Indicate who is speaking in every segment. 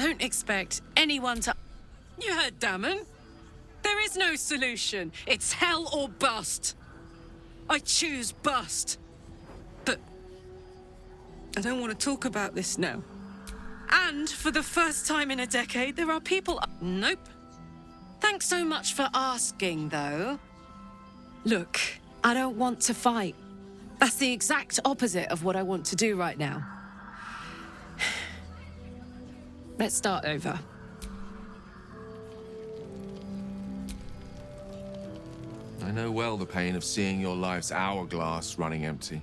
Speaker 1: don't expect anyone to... You heard Damon. There is no solution. It's hell or bust. I choose bust. But I don't want to talk about this now. And for the first time in a decade, there are people... Nope. Thanks so much for asking, though. Look, I don't want to fight. That's the exact opposite of what I want to do right now. Let's start over.
Speaker 2: I know well the pain of seeing your life's hourglass running empty.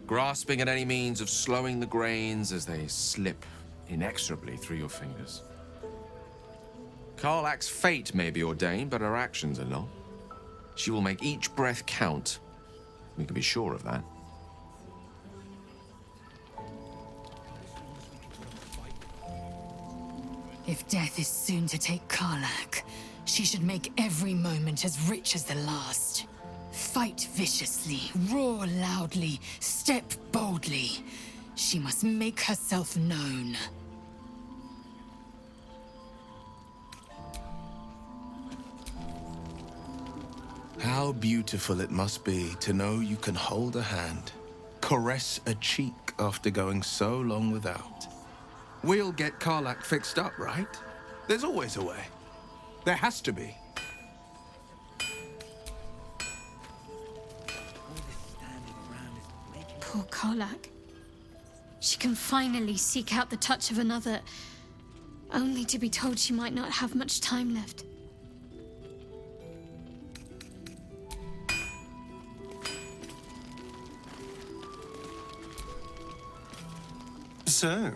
Speaker 2: Grasping at any means of slowing the grains as they slip inexorably through your fingers. Karlach's fate may be ordained, but her actions are not. She will make each breath count. We can be sure of that.
Speaker 3: If death is soon to take Karlach, she should make every moment as rich as the last. Fight viciously, roar loudly, step boldly. She must make herself known.
Speaker 4: How beautiful it must be to know you can hold a hand, caress a cheek after going so long without. We'll get Karlach fixed up, right? There's always a way. There has to be.
Speaker 5: Poor Karlach. She can finally seek out the touch of another, only to be told she might not have much time left.
Speaker 6: So,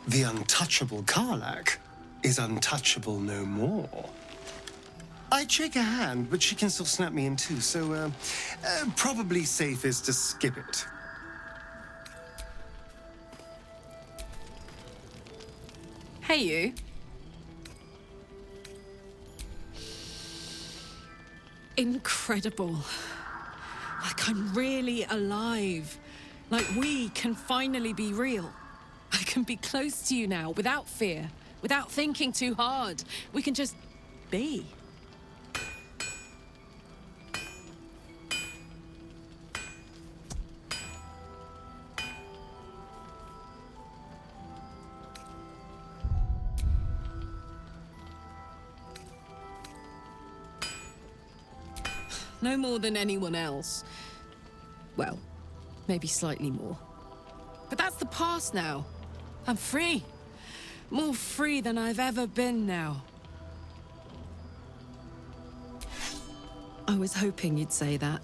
Speaker 6: the untouchable Karlach is untouchable no more. I'd shake her hand, but she can still snap me in two, so probably safest to skip it.
Speaker 1: Hey, you. Incredible. Like I'm really alive. Like we can finally be real. I can be close to you now, without fear, without thinking too hard. We can just be. No more than anyone else. Well, maybe slightly more. But that's the past now. I'm free. More free than I've ever been now. I was hoping you'd say that.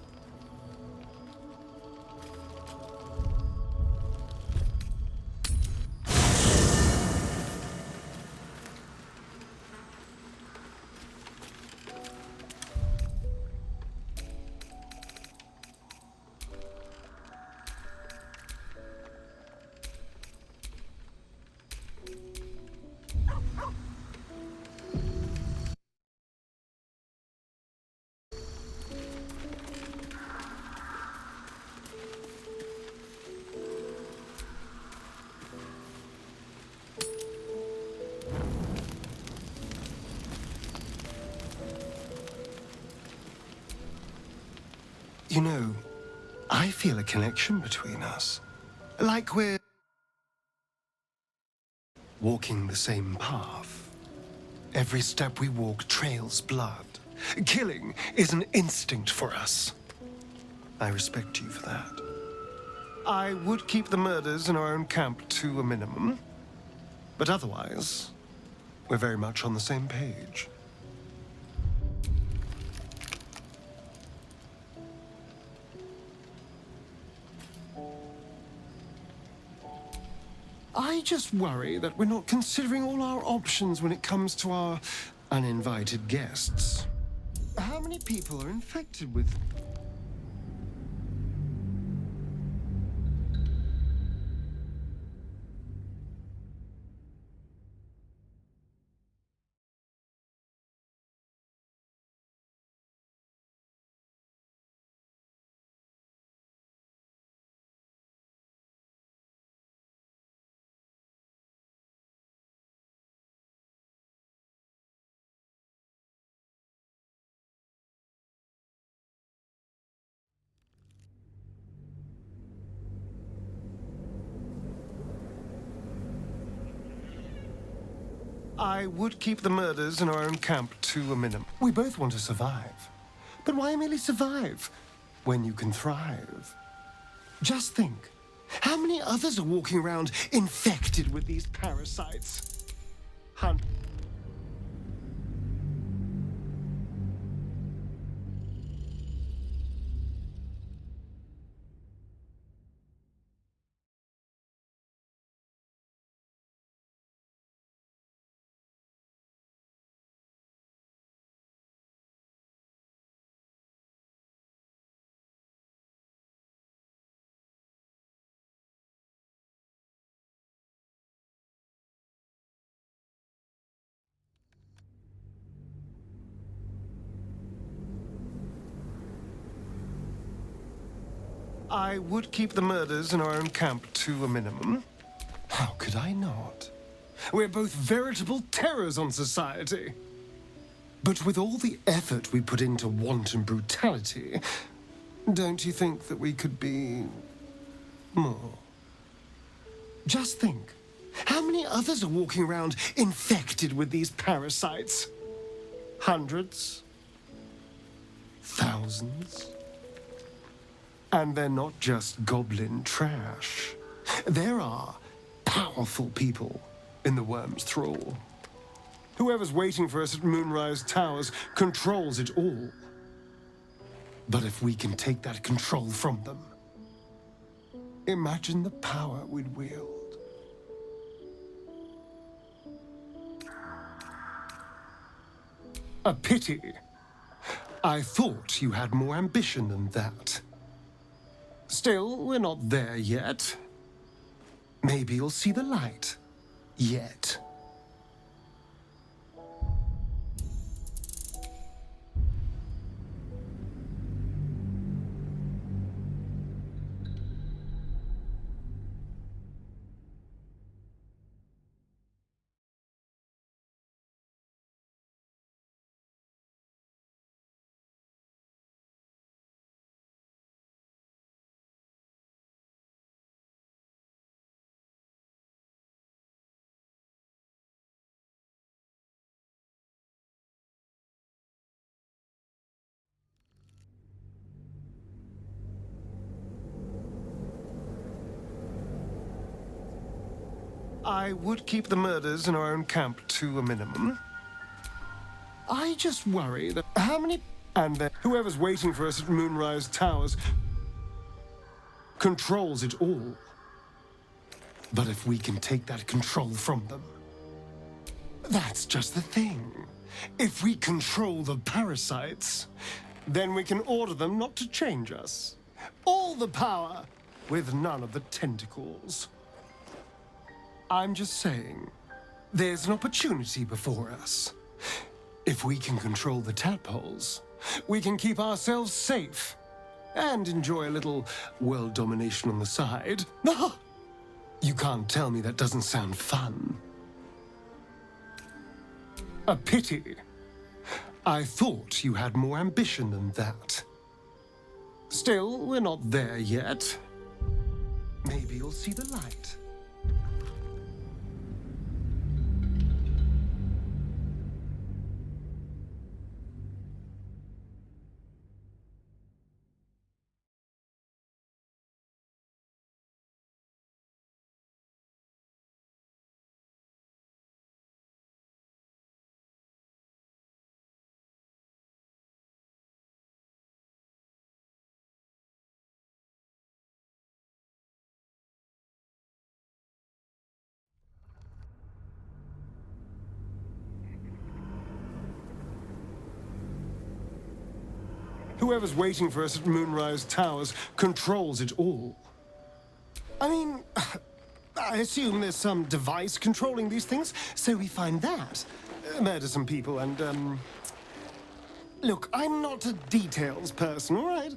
Speaker 6: You know, I feel a connection between us. Like we're walking the same path. Every step we walk trails blood. Killing is an instinct for us. I respect you for that. I would keep the murders in our own camp to a minimum. But otherwise, we're very much on the same page. I just worry that we're not considering all our options when it comes to our uninvited guests. How many people are infected with... I would keep the murders in our own camp to a minimum. We both want to survive. But why merely survive when you can thrive? Just think, how many others are walking around infected with these parasites? Hunt. I would keep the murders in our own camp to a minimum. How could I not? We're both veritable terrors on society. But with all the effort we put into wanton brutality, don't you think that we could be more? Just think, how many others are walking around infected with these parasites? Hundreds? Thousands? And they're not just goblin trash. There are powerful people in the worm's thrall. Whoever's waiting for us at Moonrise Towers controls it all. But if we can take that control from them, imagine the power we'd wield. A pity. I thought you had more ambition than that. Still, we're not there yet. Maybe you'll see the light. Yet. I would keep the murders in our own camp to a minimum. I just worry that how many... And then whoever's waiting for us at Moonrise Towers controls it all. But if we can take that control from them, that's just the thing. If we control the parasites, then we can order them not to change us. All the power, with none of the tentacles. I'm just saying, there's an opportunity before us. If we can control the tadpoles, we can keep ourselves safe and enjoy a little world domination on the side. You can't tell me that doesn't sound fun. A pity. I thought you had more ambition than that. Still, we're not there yet. Maybe you'll see the light. Whoever's waiting for us at Moonrise Towers controls it all. I mean, I assume there's some device controlling these things, so we find that. Murder some people and, Look, I'm not a details person, all right?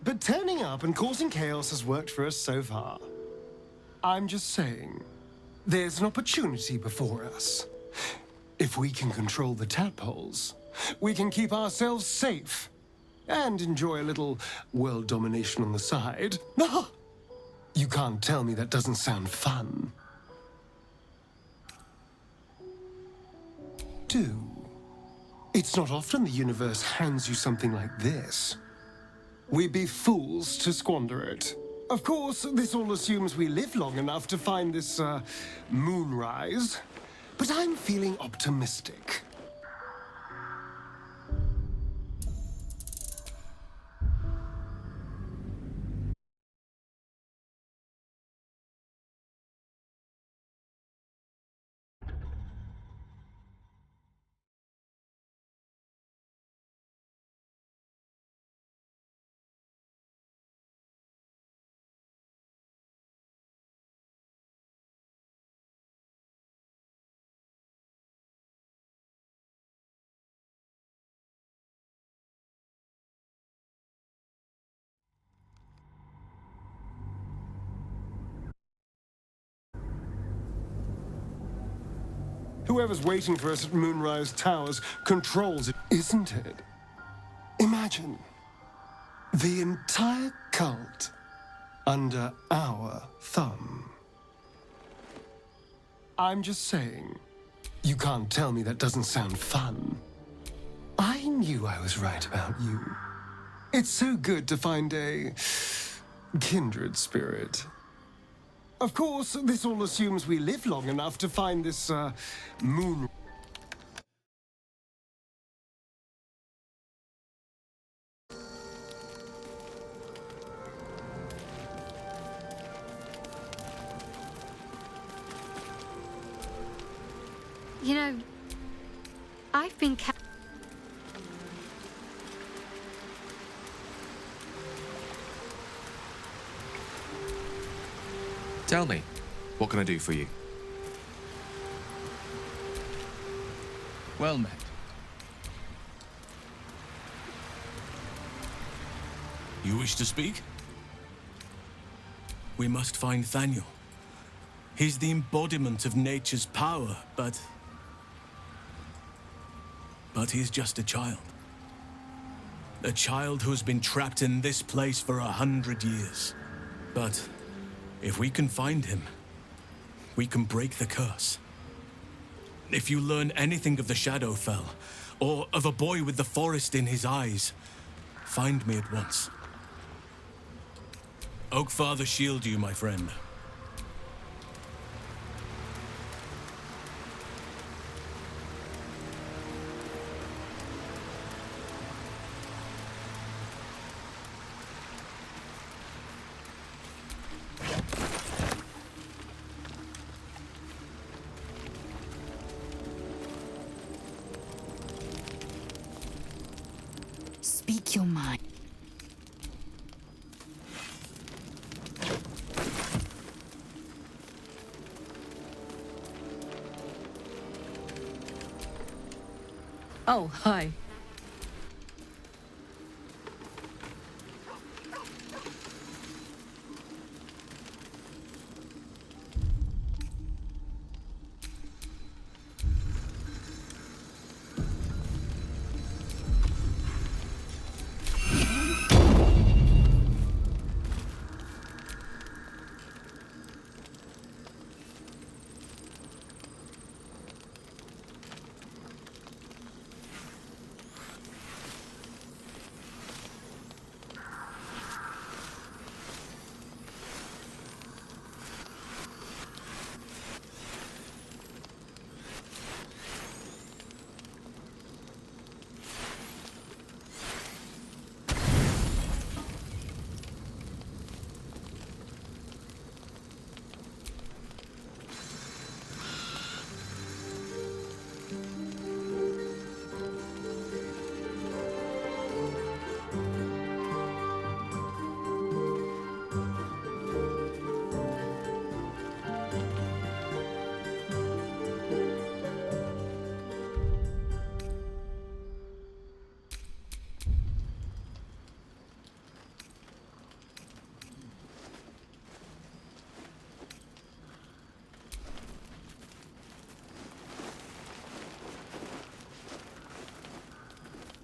Speaker 6: But turning up and causing chaos has worked for us so far. I'm just saying, there's an opportunity before us. If we can control the tadpoles, we can keep ourselves safe and enjoy a little world domination on the side. You can't tell me that doesn't sound fun. do. It's not often the universe hands you something like this. We'd be fools to squander it. Of course, this all assumes we live long enough to find this, moonrise. But I'm feeling optimistic. Whoever's waiting for us at Moonrise Towers controls it, isn't it? Imagine the entire cult under our thumb. I'm just saying, you can't tell me that doesn't sound fun. I knew I was right about you. It's so good to find a kindred spirit. Of course, this all assumes we live long enough to find this, moon...
Speaker 5: You know, I've been
Speaker 2: Tell me, what can I do for you?
Speaker 4: Well met.
Speaker 7: You wish to speak? We must find Thaniel. He's the embodiment of nature's power, but he's just a child. A child who has been trapped in this place for 100 years. But if we can find him, we can break the curse. If you learn anything of the Shadowfell, or of a boy with the forest in his eyes, find me at once. Oakfather shield you, my friend.
Speaker 3: Speak your mind.
Speaker 1: Oh, hi.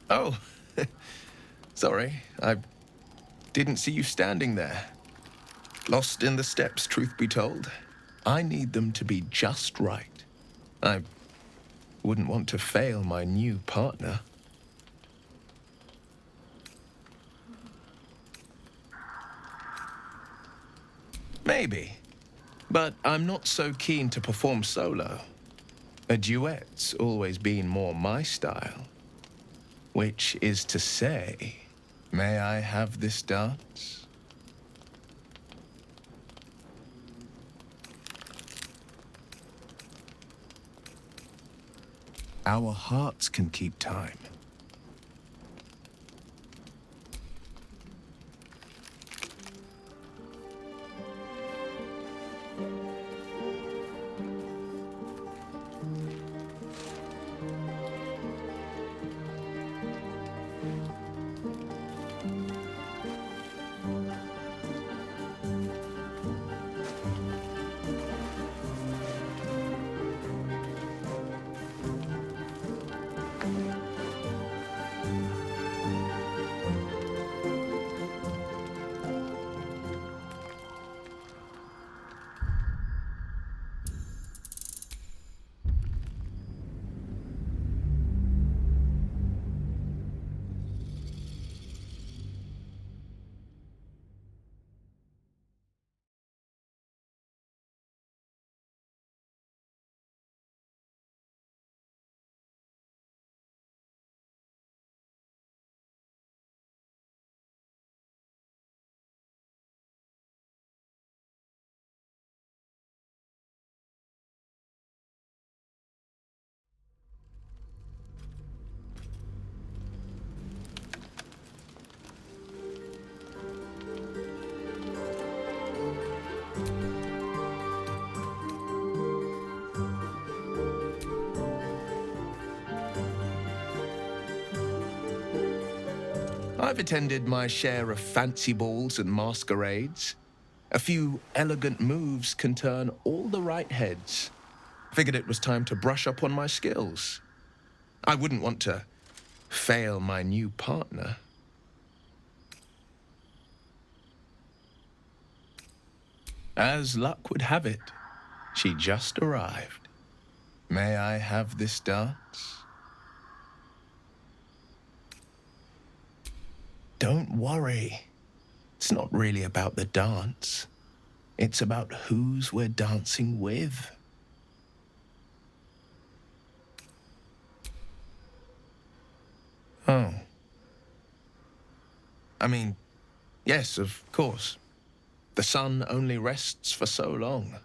Speaker 4: Oh, sorry. I didn't see you standing there. Lost in the steps, truth be told. I need them to be just right. I wouldn't want to fail my new partner. Maybe, but I'm not so keen to perform solo. A duet's always been more my style. Which is to say, may I have this dance? Our hearts can keep time. I've attended my share of fancy balls and masquerades. A few elegant moves can turn all the right heads. Figured it was time to brush up on my skills. I wouldn't want to fail my new partner. As luck would have it, she just arrived. May I have this dance? Don't worry. It's not really about the dance. It's about whose we're dancing with. Oh. I mean, yes, of course. The sun only rests for so long.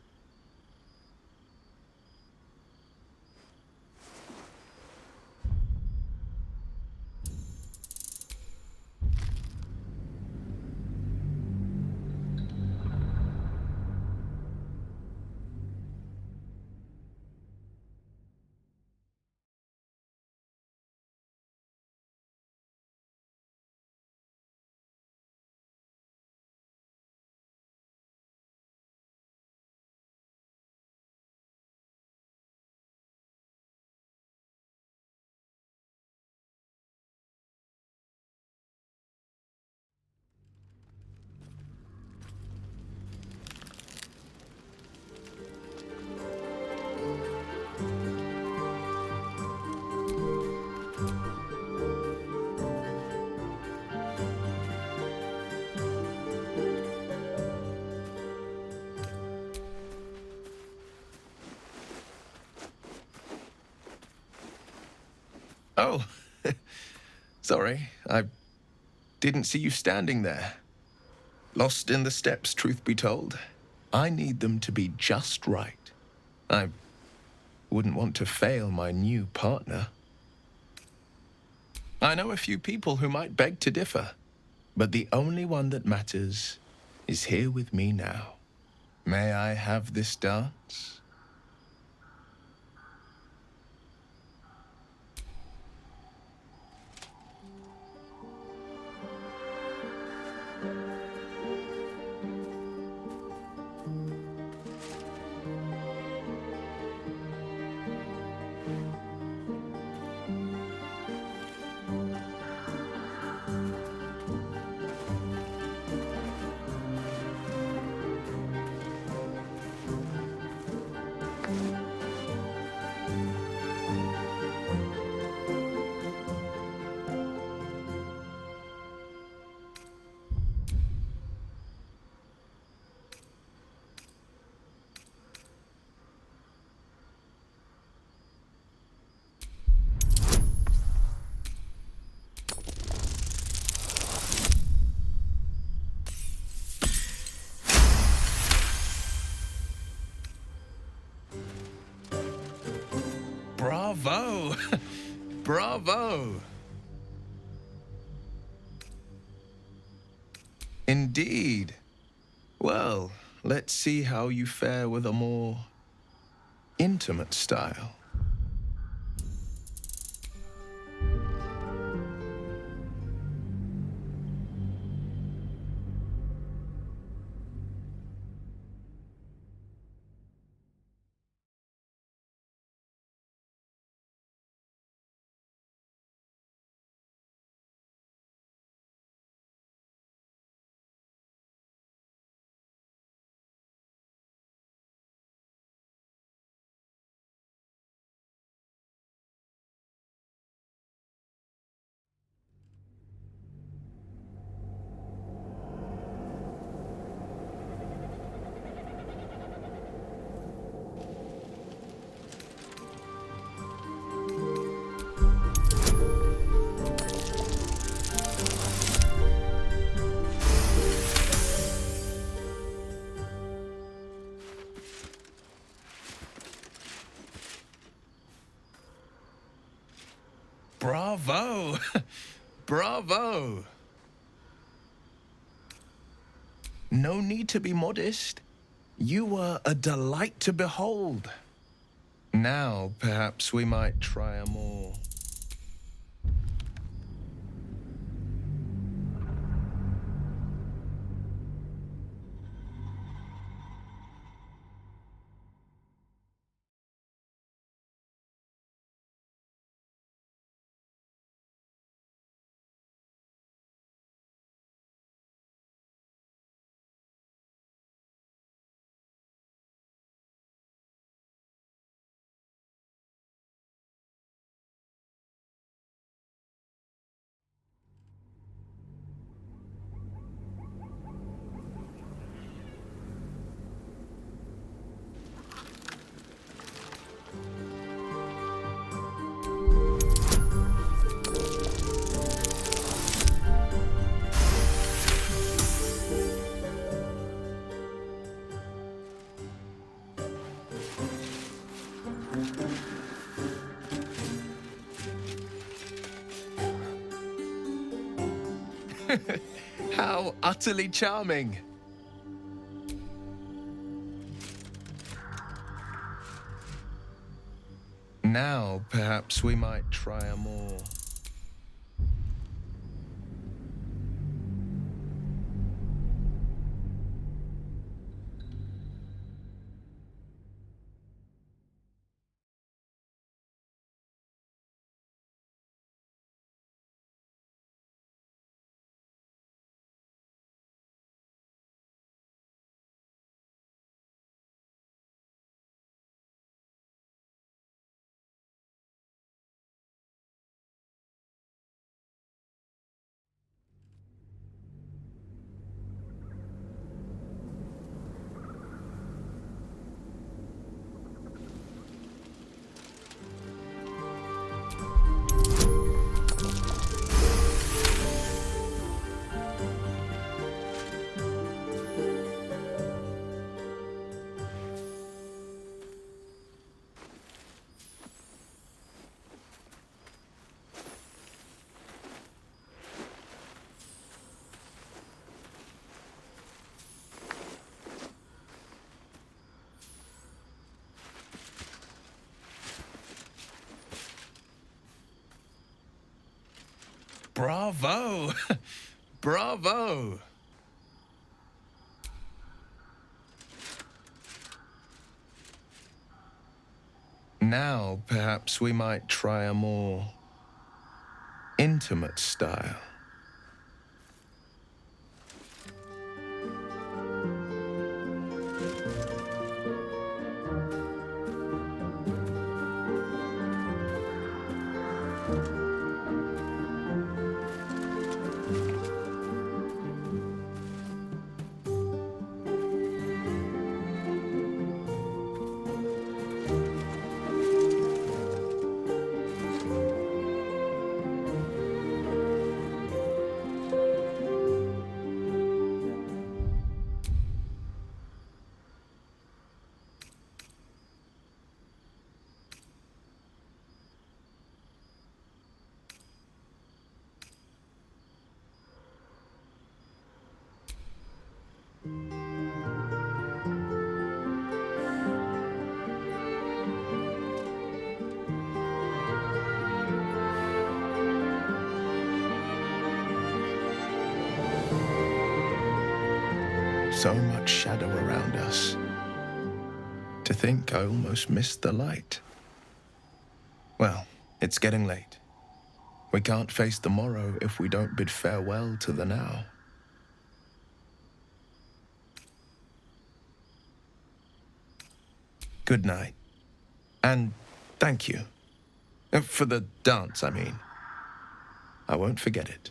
Speaker 4: Oh, sorry, I didn't see you standing there. Lost in the steps, truth be told. I need them to be just right. I wouldn't want to fail my new partner. I know a few people who might beg to differ, but the only one that matters is here with me now. May I have this dance? Bravo! Bravo! Indeed. Well, let's see how you fare with a more intimate style. Bravo! Bravo! No need to be modest. You were a delight to behold. Now, perhaps we might try a more... How utterly charming. Now, perhaps we might try a more... Bravo! Bravo! Now, perhaps we might try a more intimate style. So much shadow around us. To think I almost missed the light. Well, it's getting late. We can't face the morrow if we don't bid farewell to the now. Good night. And thank you. For the dance, I mean. I won't forget it.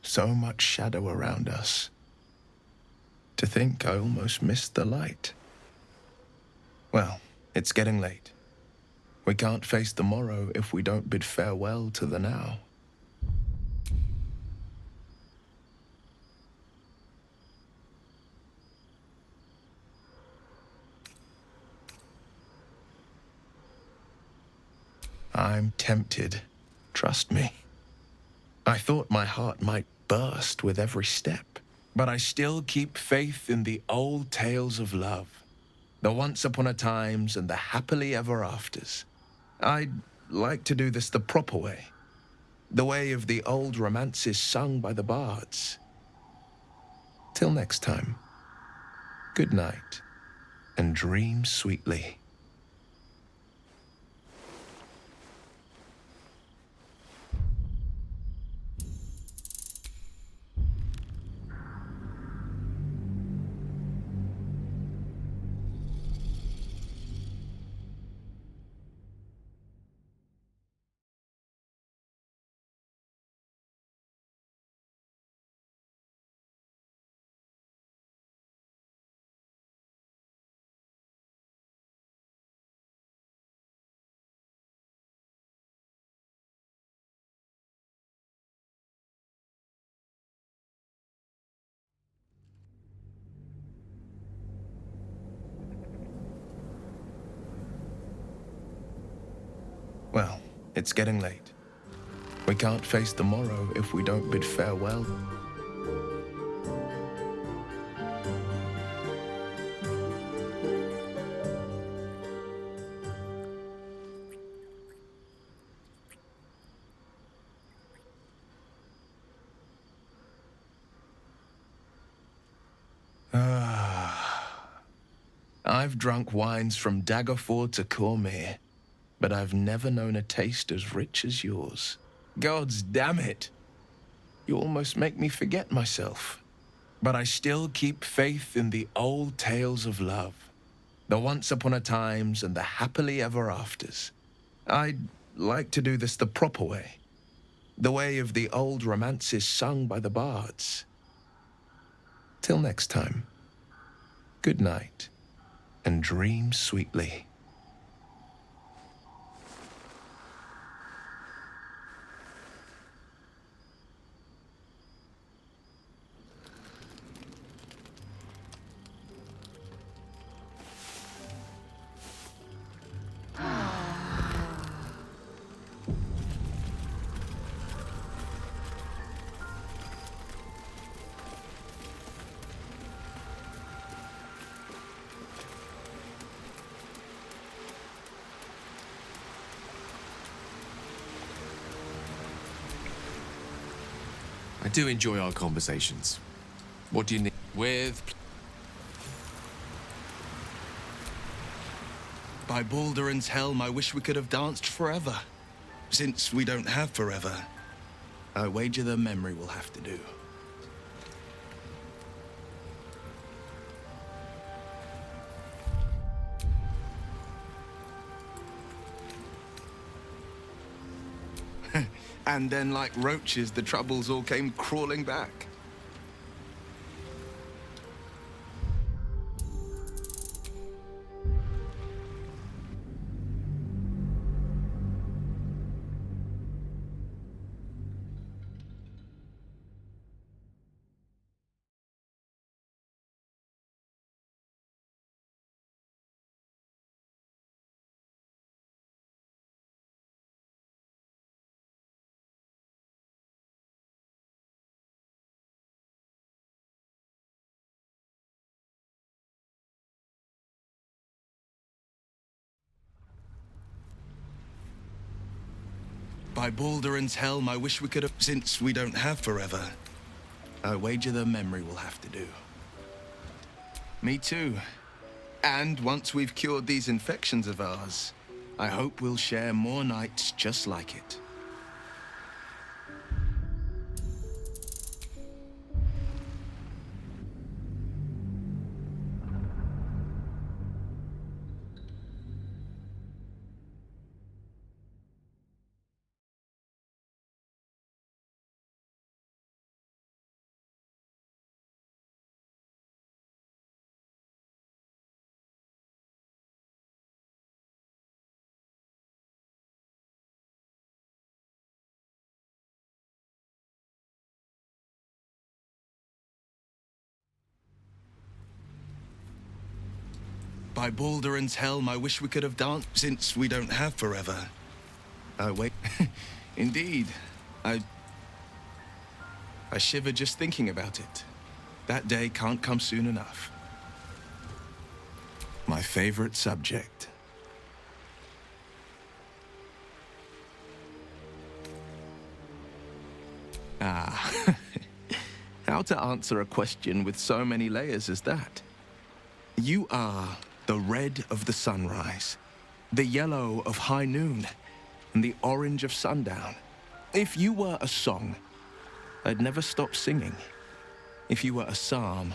Speaker 4: So much shadow around us. To think I almost missed the light. Well, it's getting late. We can't face the morrow if we don't bid farewell to the now. I'm tempted, trust me. I thought my heart might burst with every step, but I still keep faith in the old tales of love, the once upon a times and the happily ever afters. I'd like to do this the proper way, the way of the old romances sung by the bards. Till next time, good night, and dream sweetly. Well, it's getting late. We can't face the morrow if we don't bid farewell. I've drunk wines from Daggerford to Cormyr, but I've never known a taste as rich as yours. Gods damn it! You almost make me forget myself. But I still keep faith in the old tales of love, the once upon a times and the happily ever afters. I'd like to do this the proper way, the way of the old romances sung by the bards. Till next time, good night, and dream sweetly.
Speaker 2: do enjoy our conversations. What do you need?
Speaker 4: By Baldur's helm, I wish we could have danced forever. Since we don't have forever, I wager the memory will have to do. And then, like roaches, the troubles all came crawling back. By Baldur's helm, I wish we could have... Since we don't have forever, I wager the memory will have to do. Me too. And once we've cured these infections of ours, I hope we'll share more nights just like it. By Baldur's helm, I wish we could have danced. Since we don't have forever, I wait. Indeed, I shiver just thinking about it. That day can't come soon enough. My favorite subject. Ah, how to answer a question with so many layers as that? You are the red of the sunrise, the yellow of high noon, and the orange of sundown. If you were a song, I'd never stop singing. If you were a psalm,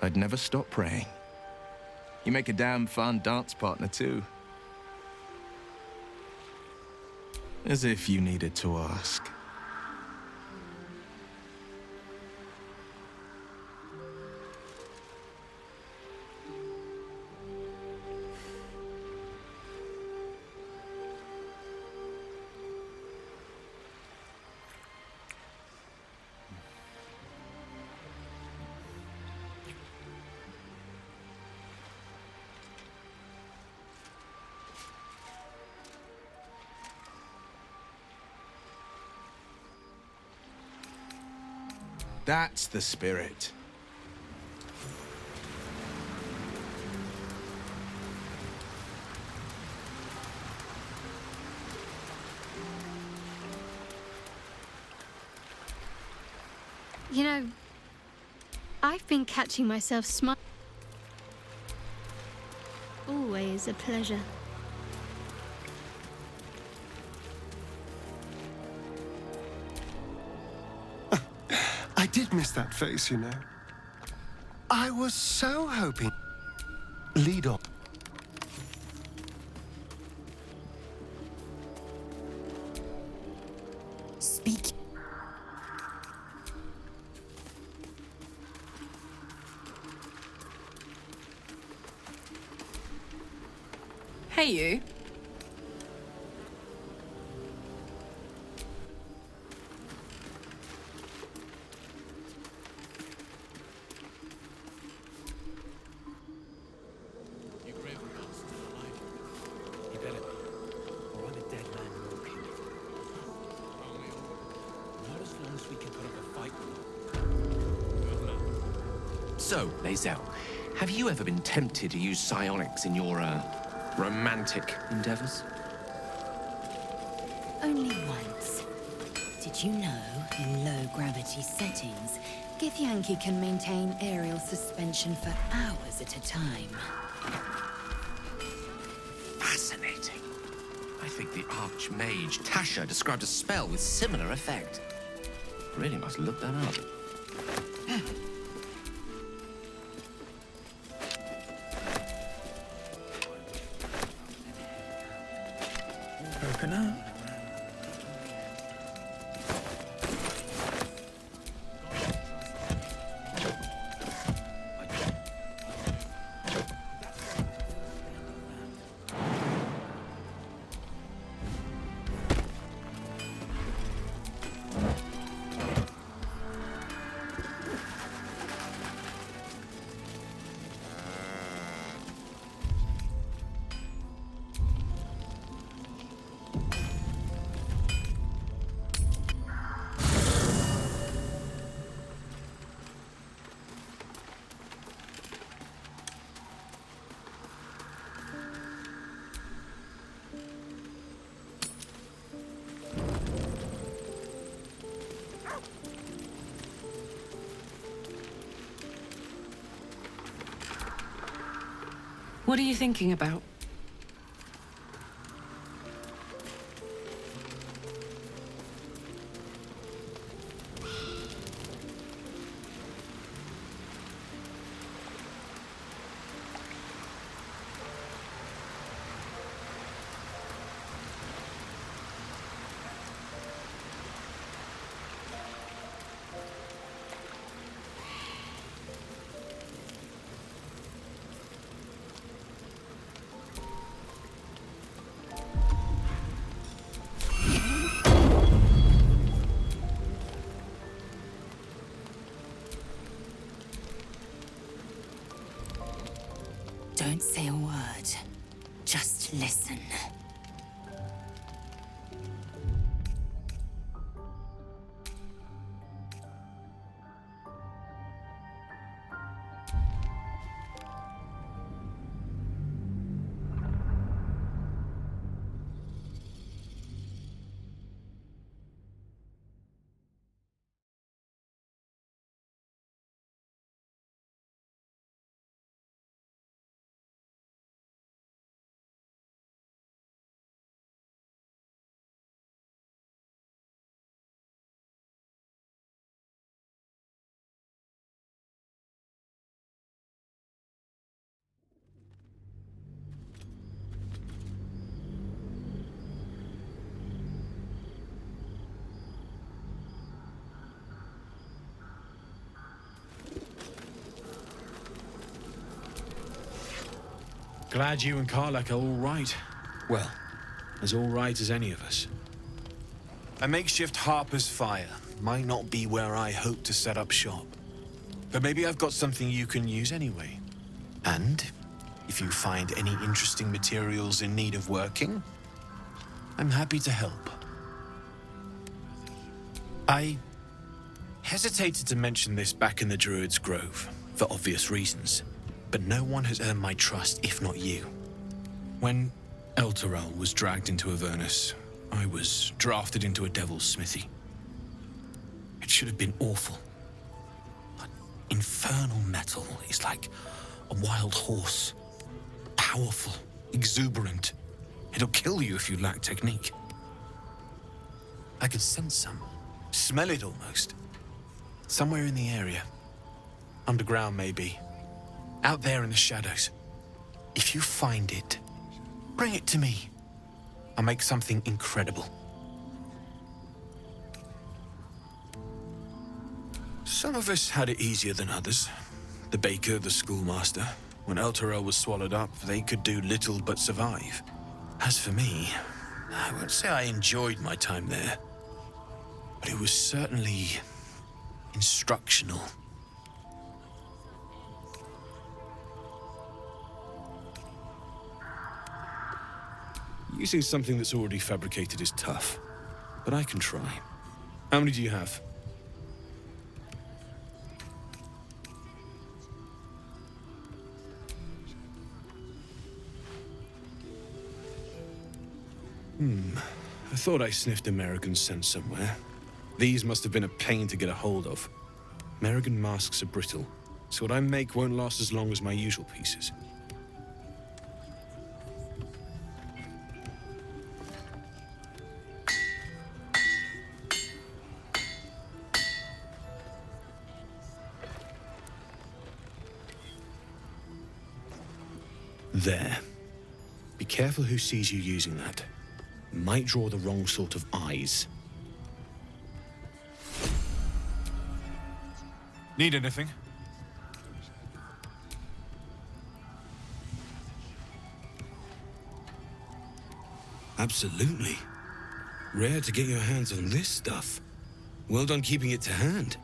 Speaker 4: I'd never stop praying. You make a damn fun dance partner, too. As if you needed to ask. That's the spirit.
Speaker 5: You know, I've been catching myself smiling. Always a pleasure.
Speaker 6: I did miss that face, you know. I was so hoping... Lead on.
Speaker 3: Speak.
Speaker 1: Hey, you.
Speaker 2: So, Lae'zel, have you ever been tempted to use psionics in your, romantic endeavors?
Speaker 3: Only once.
Speaker 8: Did you know, in low-gravity settings, Githyanki can maintain aerial suspension for hours at a time?
Speaker 2: Fascinating. I think the Archmage Tasha described a spell with similar effect. Really must look that up.
Speaker 9: Coconut.
Speaker 1: What are you thinking about?
Speaker 8: Don't say a word. Just listen.
Speaker 10: Glad you and Karlak are all right. Well, as all right as any of us. A makeshift Harper's Fire might not be where I hope to set up shop. But maybe I've got something you can use anyway. And if you find any interesting materials in need of working, I'm happy to help. I hesitated to mention this back in the Druid's Grove, for obvious reasons. But no one has earned my trust, if not you. When Elturel was dragged into Avernus, I was drafted into a devil's smithy. It should have been awful. But infernal metal is like a wild horse. Powerful, exuberant. It'll kill you if you lack technique. I can sense some. Smell it almost. Somewhere in the area. Underground, maybe. Out there in the shadows. If you find it, bring it to me. I'll make something incredible. Some of us had it easier than others. The baker, the schoolmaster. When Elturel was swallowed up, they could do little but survive. As for me, I won't say I enjoyed my time there. But it was certainly instructional. Using something that's already fabricated is tough, but I can try. How many do you have? I thought I sniffed American scent somewhere. These must have been a pain to get a hold of. Merrigan masks are brittle, so what I make won't last as long as my usual pieces. There. Be careful who sees you using that. Might draw the wrong sort of eyes.
Speaker 9: Need anything?
Speaker 10: Absolutely. Rare to get your hands on this stuff. Well done keeping it to hand.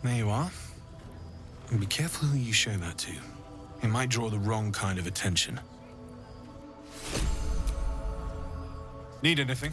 Speaker 9: There you are.
Speaker 10: And be careful who you show that to. It might draw the wrong kind of attention.
Speaker 9: Need anything?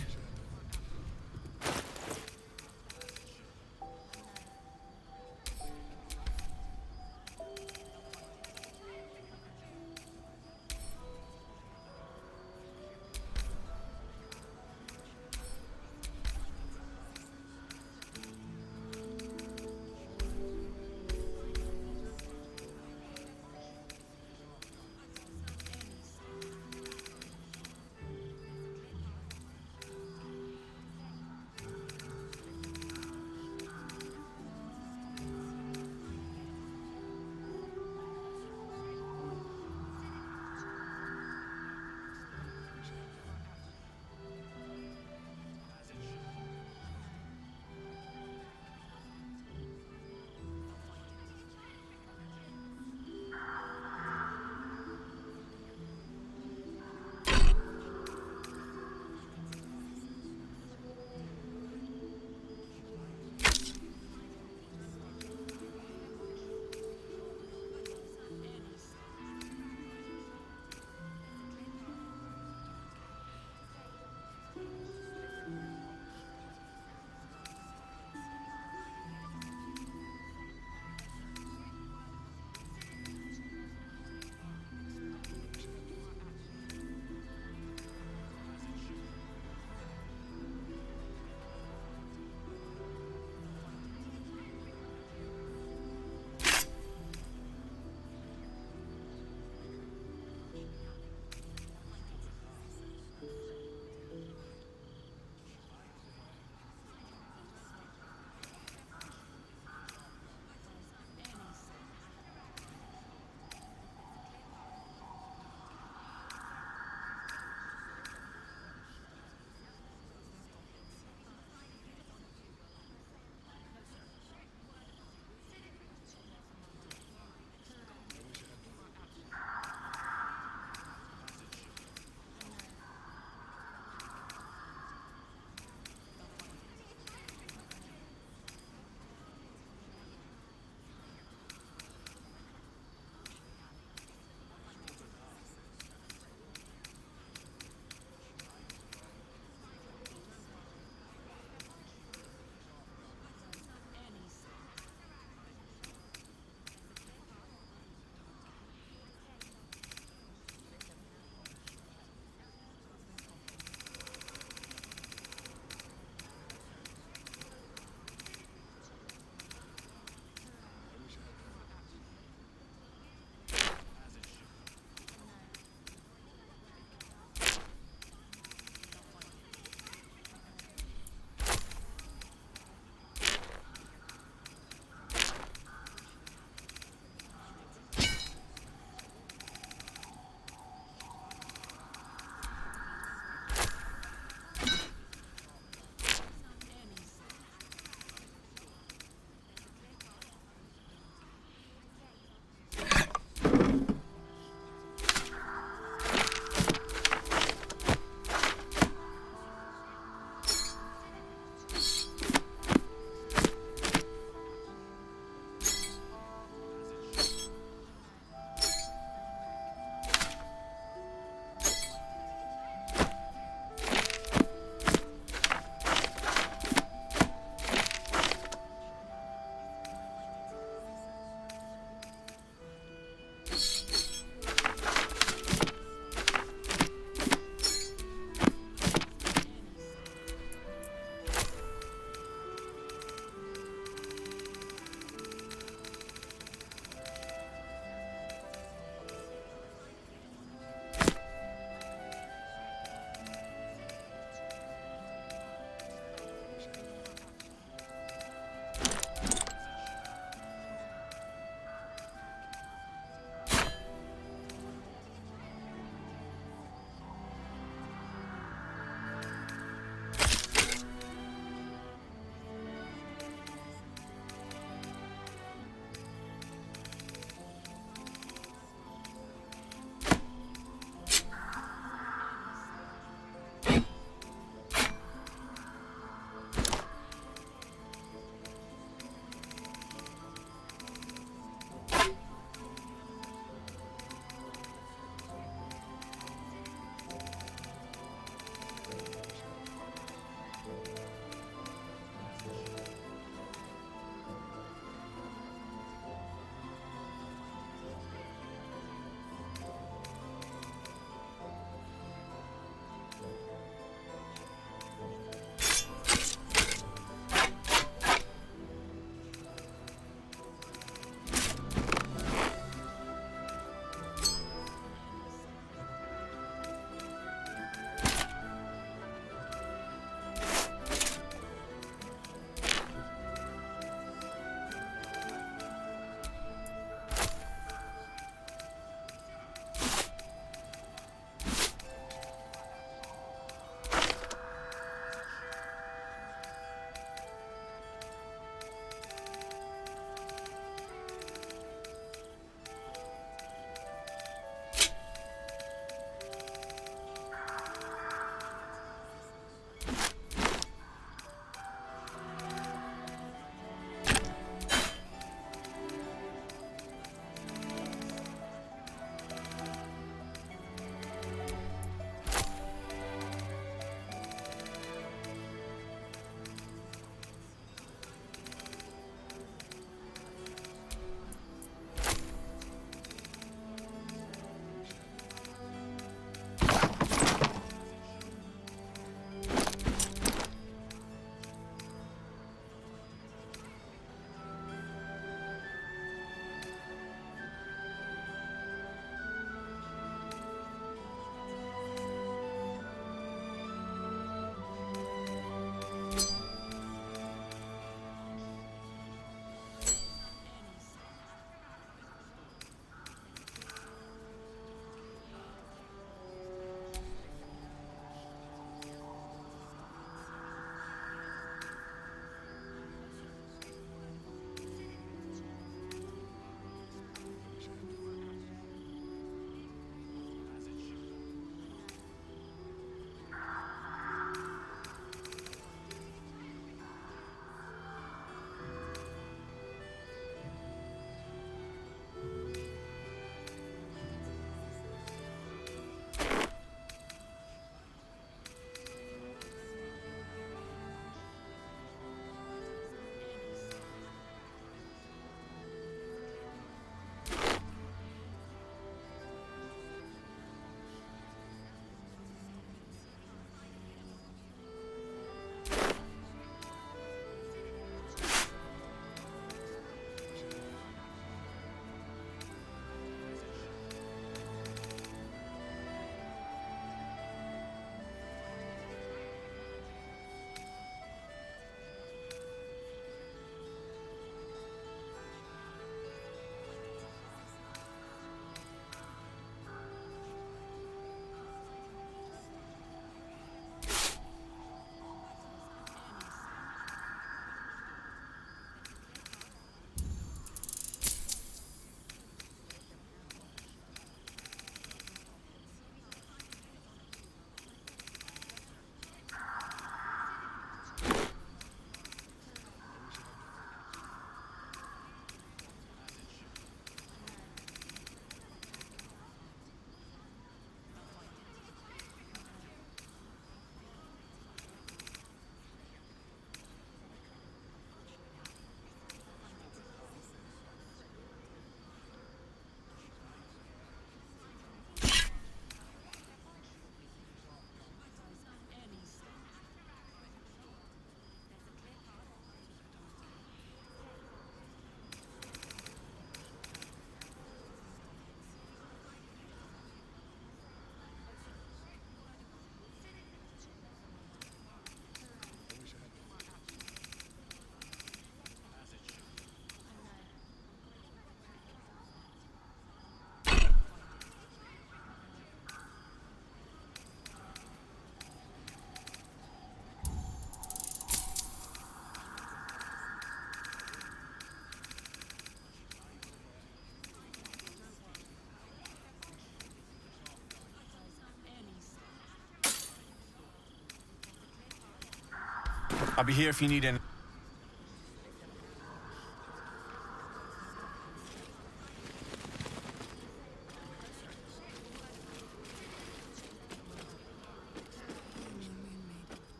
Speaker 9: I'll be here if you need any.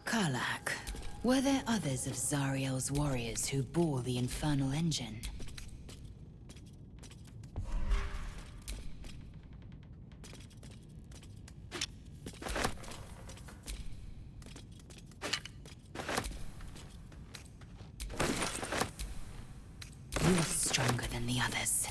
Speaker 8: Karlach, were there others of Zariel's warriors who bore the infernal engine? You're stronger than the others.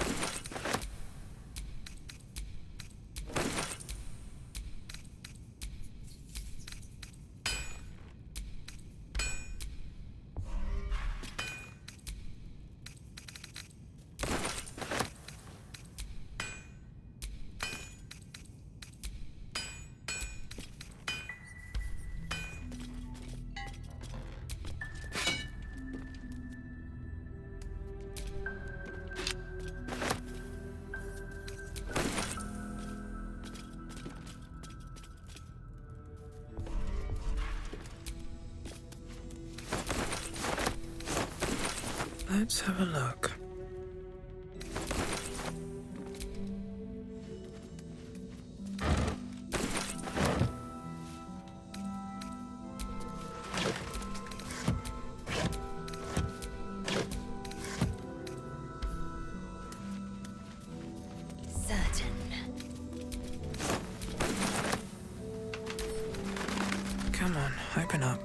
Speaker 6: Let's have a look.
Speaker 8: Certain.
Speaker 6: Come on, open up.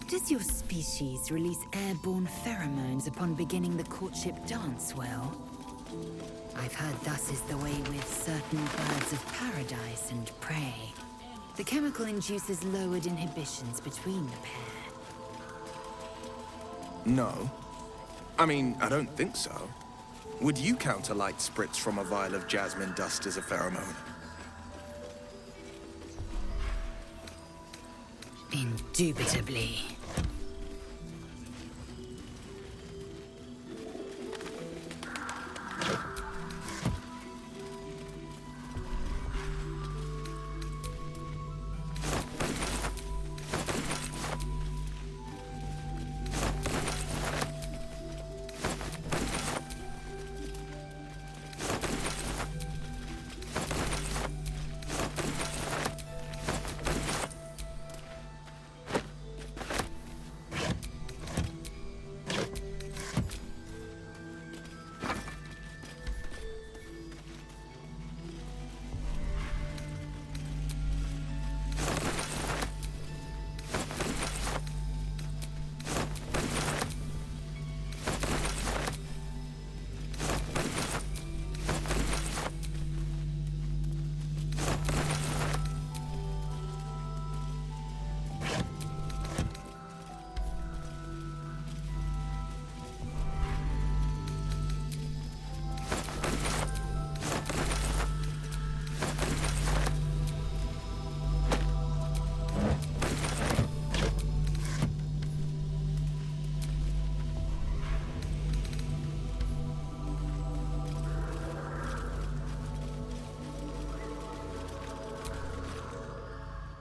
Speaker 8: Does your species release airborne pheromones upon beginning the courtship dance well? I've heard thus is the way with certain birds of paradise and prey. The chemical induces lowered inhibitions between the pair.
Speaker 4: No. I mean, I don't think so. Would you count a light spritz from a vial of jasmine dust as a pheromone?
Speaker 8: Indubitably.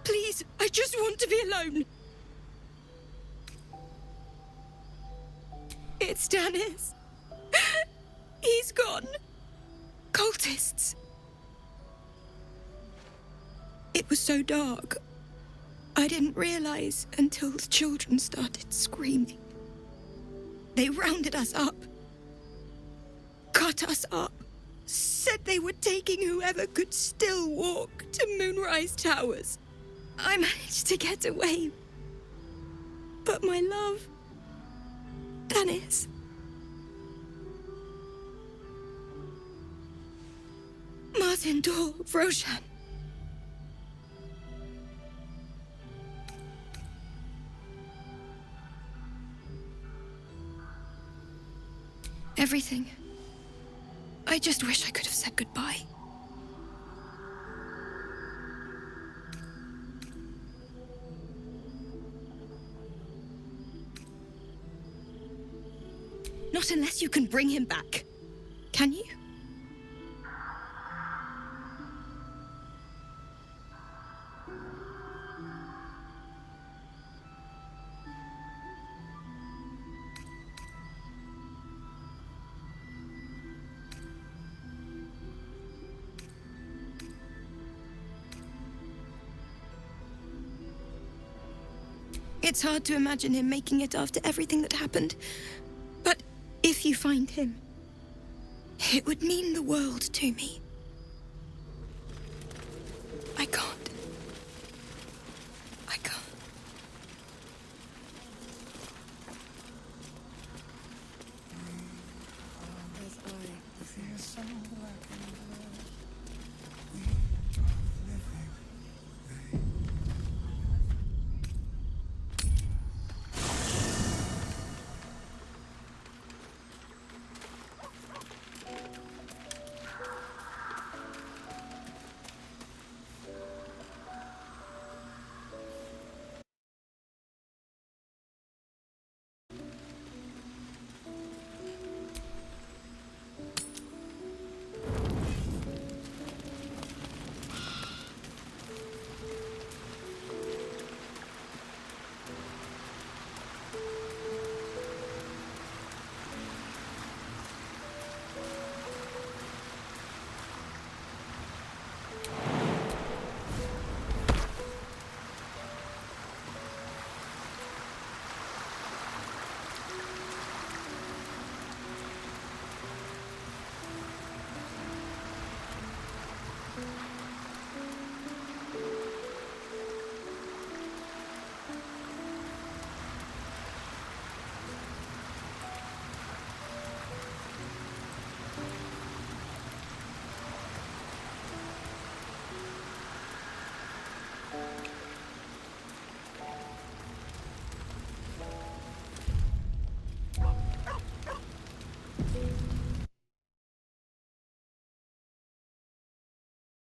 Speaker 3: Please, I just want to be alone. It's Dennis. He's gone. Cultists. It was so dark. I didn't realize until the children started screaming. They rounded us up. Cut us up. Said they were taking whoever could still walk to Moonrise Towers. I managed to get away. But my love, Dennis,
Speaker 11: Martin Dor Roshan. Everything. I just wish I could have said goodbye. Not unless you can bring him back. Can you? It's hard to imagine him making it after everything that happened. But if you find him, it would mean the world to me.